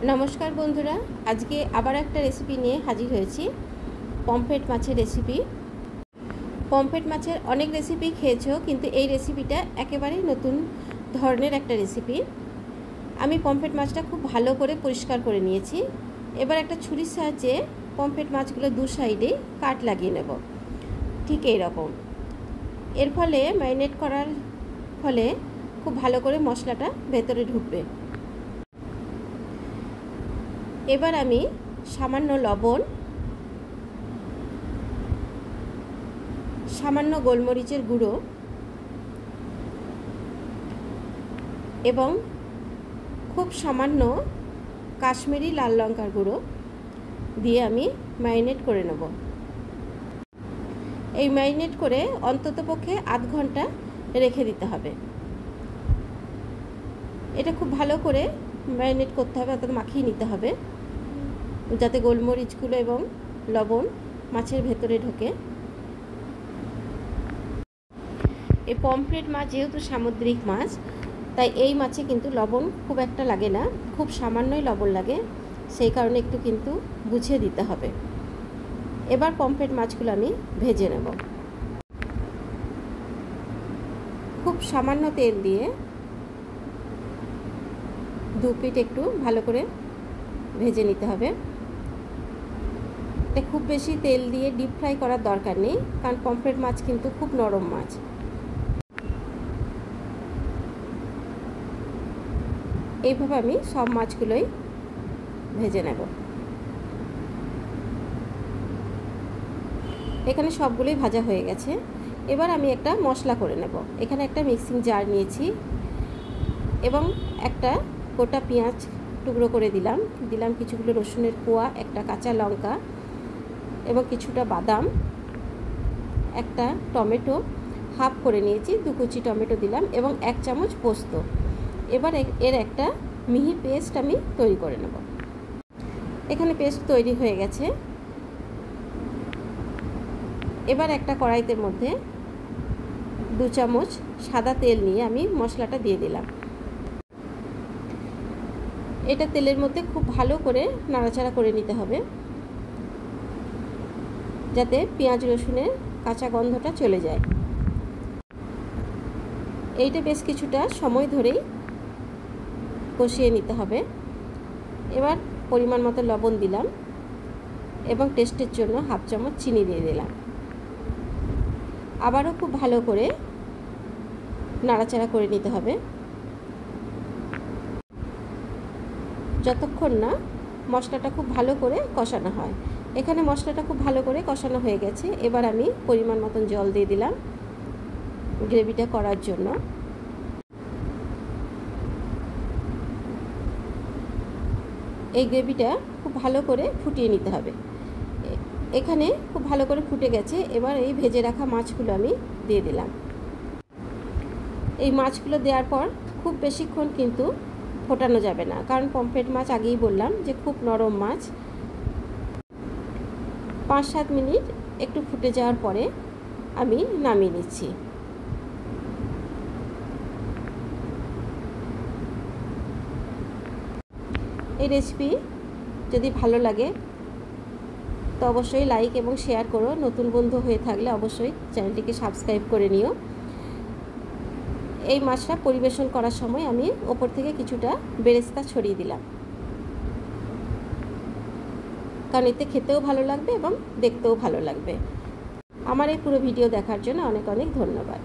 नमस्कार बंधुरा आज के आबार एक रेसिपि निये हाजिर हয়েছি पम्फ्रेट माछेर रेसिपि। पम्फ्रेट माछेर अनेक रेसिपि खेয়েছো किन्तु এই रेसिपिटा एकेबारेই नतून धरनेर एक रेसिपि। आमी पम्फ्रेट माछटा खूब भालो करे परिष्कार करे निয়েছি। एबार एक छुरिर साहाज्ये पम्फ्रेट माछगुलो दु साइडे काट লাগিয়ে नेब ठीक এই রকম। एर फले मैरिनेट करार फले खूब भालो करे मशलाटा भेतरे ढुकबे। एबार आमी सामान्य लवण, सामान्य गोलमरिचेर गुड़ो एवं खूब सामान्य काश्मीरी लाल लंकार गुड़ो दिए आमी मैरिनेट करे नेब। এই मैरिनेट करे অন্ততপক্ষে आध घंटा रेखे दिते हबे। এটা खूब भालो करे मैरिनेट करते हबे अर्थात माखिয়ে নিতে হবে যাতে গোলমরিচগুলো এবং লবণ মাছের ভেতরে ঢোকে। এই পমফ্রেট মাছ যেহেতু সামুদ্রিক মাছ তাই এই মাছে কিন্তু লবণ খুব একটা লাগে না, খুব সামান্যই লবণ লাগে, সেই কারণে একটু কিন্তু বুঝিয়ে দিতে হবে। এবার পমফ্রেট মাছগুলো আমি ভেজে নেব। খুব সামান্য তেল দিয়ে দু পিঠ একটু ভালো করে ভেজে নিতে হবে। এটা খুব বেশি তেল দিয়ে ডিপ ফ্রাই করার দরকার নেই, কারণ পমফ্রেট মাছ কিন্তু খুব নরম মাছ। এইভাবে আমি সব মাছগুলোই ভেজে নেব। এখানে সবগুলোই ভাজা হয়ে গেছে। এবার আমি একটা মশলা করে নেব। এখানে একটা মিক্সিং জার নিয়েছি এবং একটা গোটা পেঁয়াজ টুকরো করে দিলাম, কিছুগুলো রসুনের কোয়া, একটা কাঁচা লঙ্কা এবং কিছুটা বাদাম, একটা টমেটো হাফ করে নিয়েছি, 2 কুচি টমেটো দিলাম এবং 1 চামচ পোস্ত। এবার এর একটা মিহি পেস্ট আমি তৈরি করে নেব। এখানে পেস্ট তৈরি হয়ে গেছে। এবার একটা কড়াইতে মধ্যে 2 চামচ সাদা তেল নিয়ে আমি মশলাটা দিয়ে দিলাম। এটা তেলের মধ্যে খুব ভালো করে নাড়াচাড়া করে নিতে হবে যাতে পেঁয়াজ রসুনের কাঁচা গন্ধটা চলে যায়। এইটা বেশ কিছুটা সময় ধরেই কষিয়ে নিতে হবে। এবার পরিমাণ মতো লবণ দিলাম এবং টেস্টের জন্য হাফ চামচ চিনি দিয়ে দিলাম। আবারও খুব ভালো করে নাড়াচাড়া করে নিতে হবে যতক্ষণ না মশলাটা খুব ভালো করে কষানো হয়। এখানে মশলাটা খুব ভালো করে কষানো হয়ে গেছে। এবার আমি পরিমাণ মতন জল দিয়ে দিলাম গ্রেভিটা করার জন্য। এই গ্রেভিটা খুব ভালো করে ফুটিয়ে নিতে হবে। এখানে খুব ভালো করে ফুটে গেছে। এবার এই ভেজে রাখা মাছগুলো আমি দিয়ে দিলাম। এই মাছগুলো দেওয়ার পর খুব বেশিক্ষণ কিন্তু ফোটানো যাবে না, কারণ পমফ্রেট মাছ আগেই বললাম যে খুব নরম মাছ। 5-7 মিনিট একটু ফুটে যাওয়ার পরে আমি নামিয়ে নিচ্ছি। এই রেসিপি যদি ভালো লাগে তো অবশ্যই লাইক এবং শেয়ার করো। নতুন বন্ধু হয়ে থাকলে অবশ্যই চ্যানেলটিকে সাবস্ক্রাইব করে নিও। এই মাছটা পরিবেশন করার সময় আমি ওপর থেকে কিছুটা বেরেস্তা ছড়িয়ে দিলাম, কারণ এতে খেতেও ভালো লাগবে এবং দেখতেও ভালো লাগবে। আমার এই পুরো ভিডিও দেখার জন্য অনেক অনেক ধন্যবাদ।